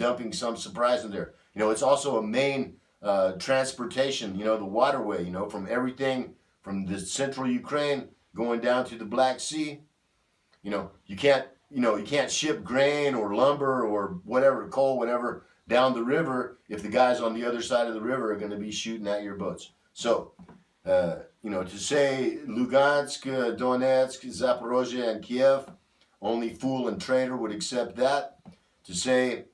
dumping some surprise in there. It's also a main transportation, the waterway, from everything from the central Ukraine going down to the Black Sea. You can't ship grain or lumber or whatever, coal, whatever, down the river if the guys on the other side of the river are going to be shooting at your boats. So, to say Lugansk, Donetsk, Zaporozhye, and Kiev, only fool and traitor would accept that. To say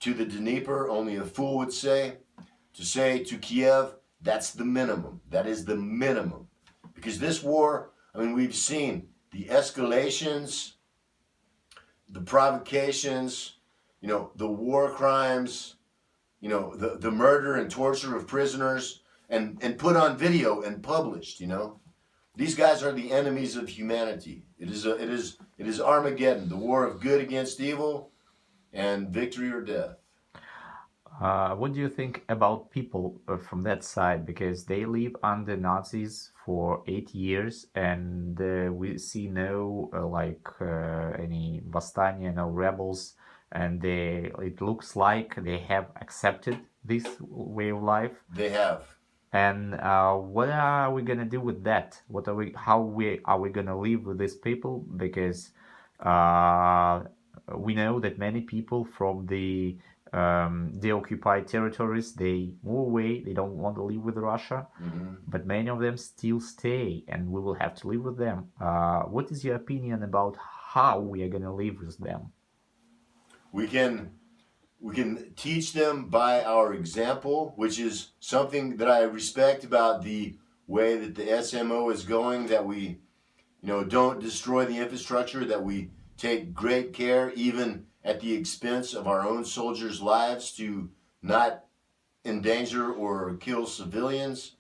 to the Dnieper, only a fool would say. To say to Kiev, that's the minimum. That is the minimum. Because this war, we've seen the escalations, the provocations, the war crimes, the murder and torture of prisoners, and put on video and published. These guys are the enemies of humanity. It is Armageddon, the war of good against evil, and victory or death. What do you think about people from that side? Because they live under Nazis for 8 years, and we see no any восстания, no rebels, and it looks like they have accepted this way of life. They have. And what are we gonna do with that? How are we gonna live with these people? Because we know that many people from the occupied territories, they move away, they don't want to live with Russia, but many of them still stay, and we will have to live with them. What is your opinion about how we are going to live with them? We can teach them by our example, which is something that I respect about the way that the SMO is going, that we don't destroy the infrastructure, that we take great care, even at the expense of our own soldiers' lives, to not endanger or kill civilians.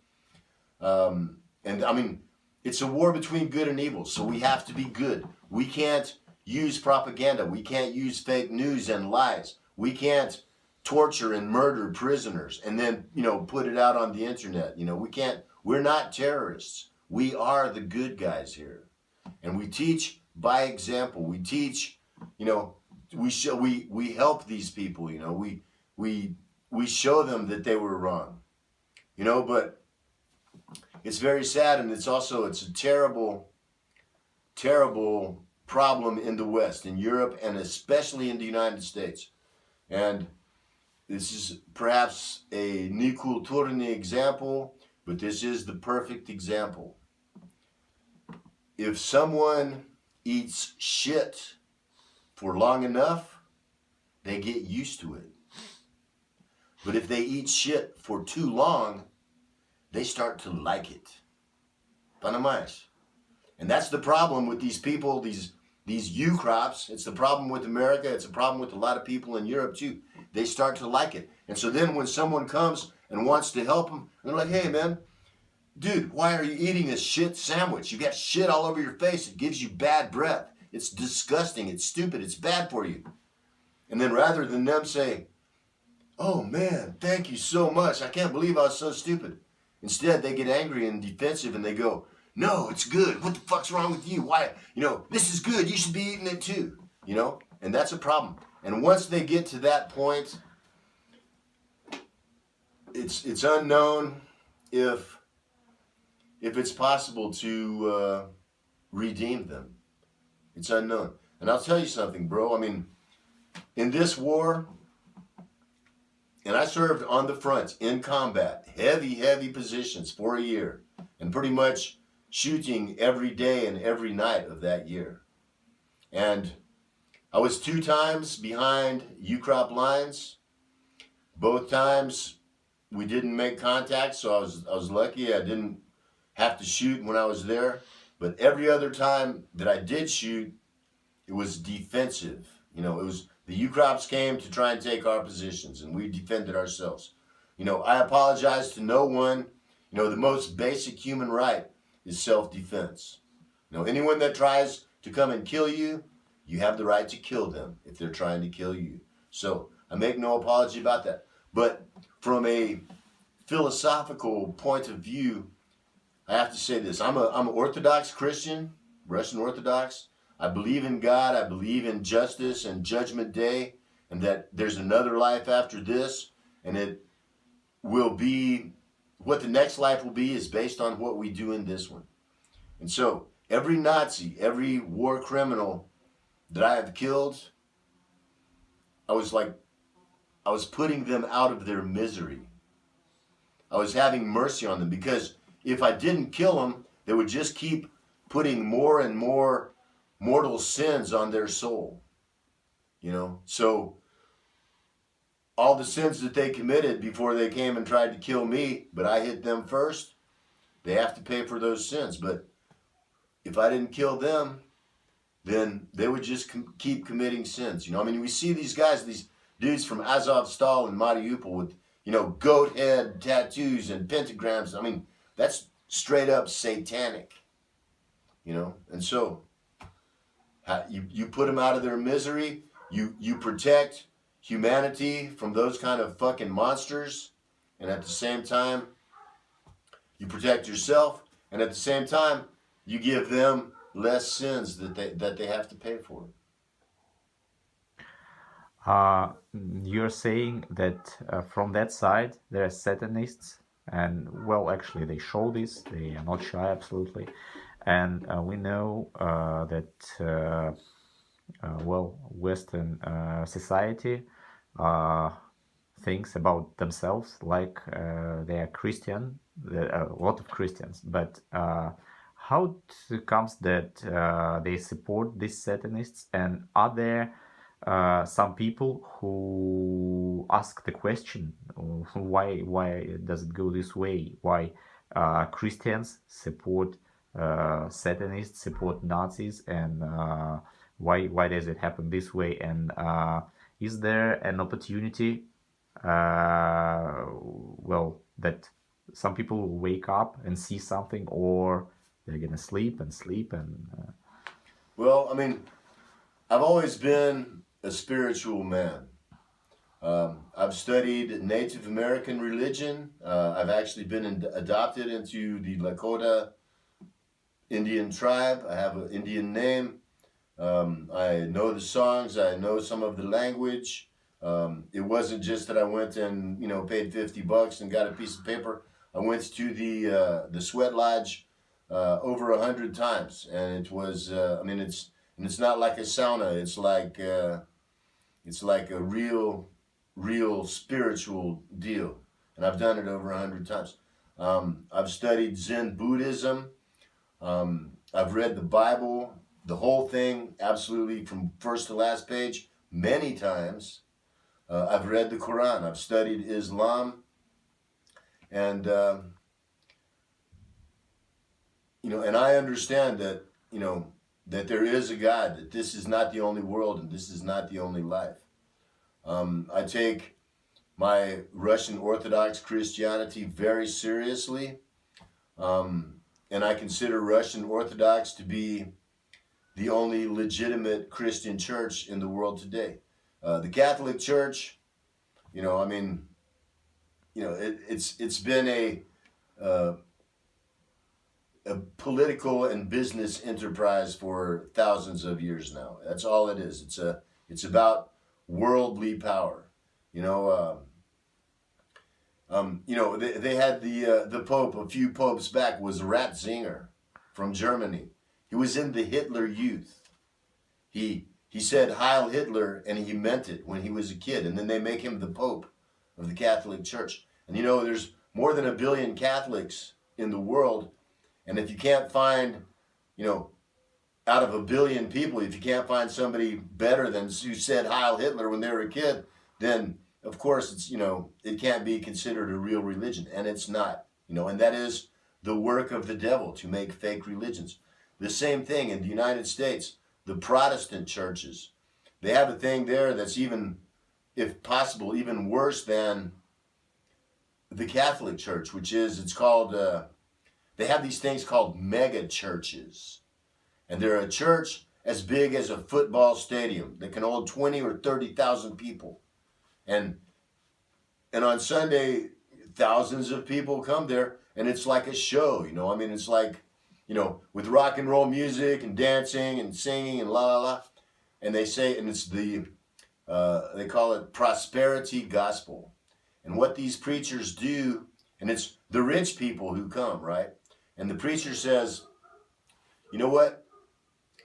It's a war between good and evil, so we have to be good. We can't use propaganda. We can't use fake news and lies. We can't torture and murder prisoners and then, put it out on the internet. We can't. We're not terrorists. We are the good guys here. And we teach by example. We teach, we help these people, we show them that they were wrong, but it's very sad, and it's a terrible, terrible problem in the West, in Europe, and especially in the United States. And this is perhaps a nekulturny example, but this is the perfect example. If someone eats shit for long enough, they get used to it. But if they eat shit for too long, they start to like it. Panamais. And that's the problem with these people, these U-crops. It's the problem with America. It's a problem with a lot of people in Europe too. They start to like it. And so then when someone comes and wants to help them, they're like, hey man, dude, why are you eating a shit sandwich? You got shit all over your face. It gives you bad breath. It's disgusting. It's stupid. It's bad for you. And then rather than them say, oh man, thank you so much. I can't believe I was so stupid. Instead, they get angry and defensive and they go, no, it's good. What the fuck's wrong with you? Why? This is good. You should be eating it too. And that's a problem. And once they get to that point, it's unknown if it's possible to redeem them. It's unknown. And I'll tell you something, bro. In this war, and I served on the front in combat, heavy positions for a year, and pretty much shooting every day and every night of that year. And I was 2 times behind UCROP lines. Both times we didn't make contact, so I was lucky. I didn't have to shoot when I was there. But every other time that I did shoot, it was defensive. It was the UCROPs came to try and take our positions, and we defended ourselves. I apologize to no one. The most basic human right is self-defense. Anyone that tries to come and kill you, you have the right to kill them if they're trying to kill you. So I make no apology about that. But from a philosophical point of view, I have to say this. I'm an Orthodox Christian, Russian Orthodox. I believe in God. I believe in justice and Judgment Day. and that there's another life after this, and it will be, what the next life will be is based on what we do in this one. And so every Nazi, every war criminal that I have killed, I was putting them out of their misery. I was having mercy on them, because if I didn't kill them, they would just keep putting more and more mortal sins on their soul. So all the sins that they committed before they came and tried to kill me, but I hit them first, they have to pay for those sins. But if I didn't kill them, then they would just keep committing sins. We see these guys, these dudes from Azovstal and Mariupol with, goat head tattoos and pentagrams. That's straight up satanic, And so you put them out of their misery. You protect humanity from those kind of fucking monsters, and at the same time, you protect yourself, and at the same time, you give them less sins that they have to pay for. Uh, you're saying that from that side there are Satanists, and well, actually, they show this. They are not shy, absolutely, and we know that well, Western society uh, thinks about themselves like they are Christian. There are a lot of Christians, but how it comes that they support these Satanists, and are there some people who ask the question, why does it go this way? Why Christians support Satanists, support Nazis, and why does it happen this way? And is there an opportunity, well, that some people will wake up and see something, or they're gonna sleep and Well, I've always been a spiritual man. I've studied Native American religion. I've actually been adopted into the Lakota Indian tribe. I have an Indian name. I know the songs. I know some of the language. It wasn't just that I went and paid $50 and got a piece of paper. I went to the sweat lodge over 100 times, and it was it's not like a sauna. It's like a real spiritual deal, and I've done it over 100 times. I've studied Zen Buddhism. I've read the Bible, the whole thing, absolutely from first to last page, many times. I've read the Quran. I've studied Islam, and and I understand that that there is a God, that this is not the only world and this is not the only life. I take my Russian Orthodox Christianity very seriously, and I consider Russian Orthodox to be the only legitimate Christian church in the world today. The Catholic Church, it's been a political and business enterprise for thousands of years now. That's all it is. It's about worldly power. They had the Pope a few popes back was Ratzinger from Germany. He was in the Hitler Youth. He said Heil Hitler, and he meant it when he was a kid, and then they make him the Pope of the Catholic Church. And there's more than 1 billion Catholics in the world, and if you can't find, out of 1 billion people, if you can't find somebody better than who said Heil Hitler when they were a kid, then of course it's, it can't be considered a real religion, and it's not, and that is the work of the devil to make fake religions. The same thing in the United States, the Protestant churches, they have a thing there that's even, if possible, even worse than the Catholic Church, which is, it's called, they have these things called mega churches. And they're a church as big as a football stadium that can hold 20 or 30,000 people. And on Sunday, thousands of people come there, and it's like a show, it's like, with rock and roll music and dancing and singing and la la la. And they say, and it's the They call it prosperity gospel. And what these preachers do, and it's the rich people who come, right? And the preacher says, you know what?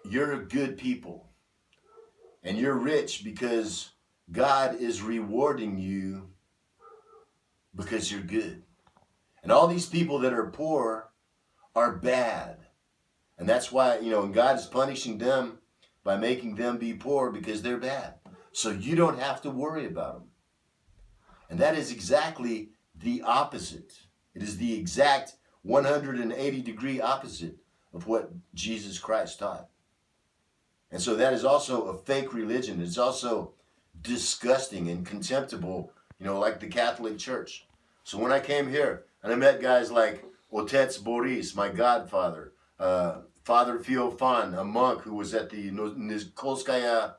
You're a good people. And you're rich because God is rewarding you because you're good. And all these people that are poor are bad. And that's why, and God is punishing them by making them be poor because they're bad. So you don't have to worry about them. And that is exactly the opposite. It is the exact 180-degree opposite of what Jesus Christ taught. And so that is also a fake religion. It's also disgusting and contemptible, like the Catholic Church. So when I came here and I met guys like Otec Boris, my godfather, Father Feofan, a monk who was at the Nikolskaya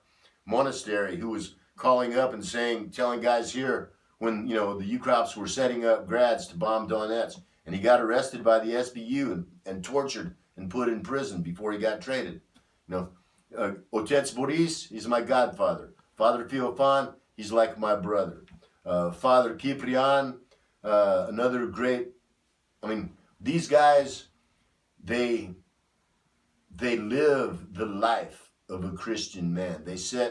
monastery, who was calling up and telling guys here when, the Ukrops were setting up grads to bomb Donetsk, and he got arrested by the SBU and tortured and put in prison before he got traded. Otec Boris, he's my godfather. Father Feofan, he's like my brother. Father Kiprian, another great, these guys, they live the life of a Christian man. They set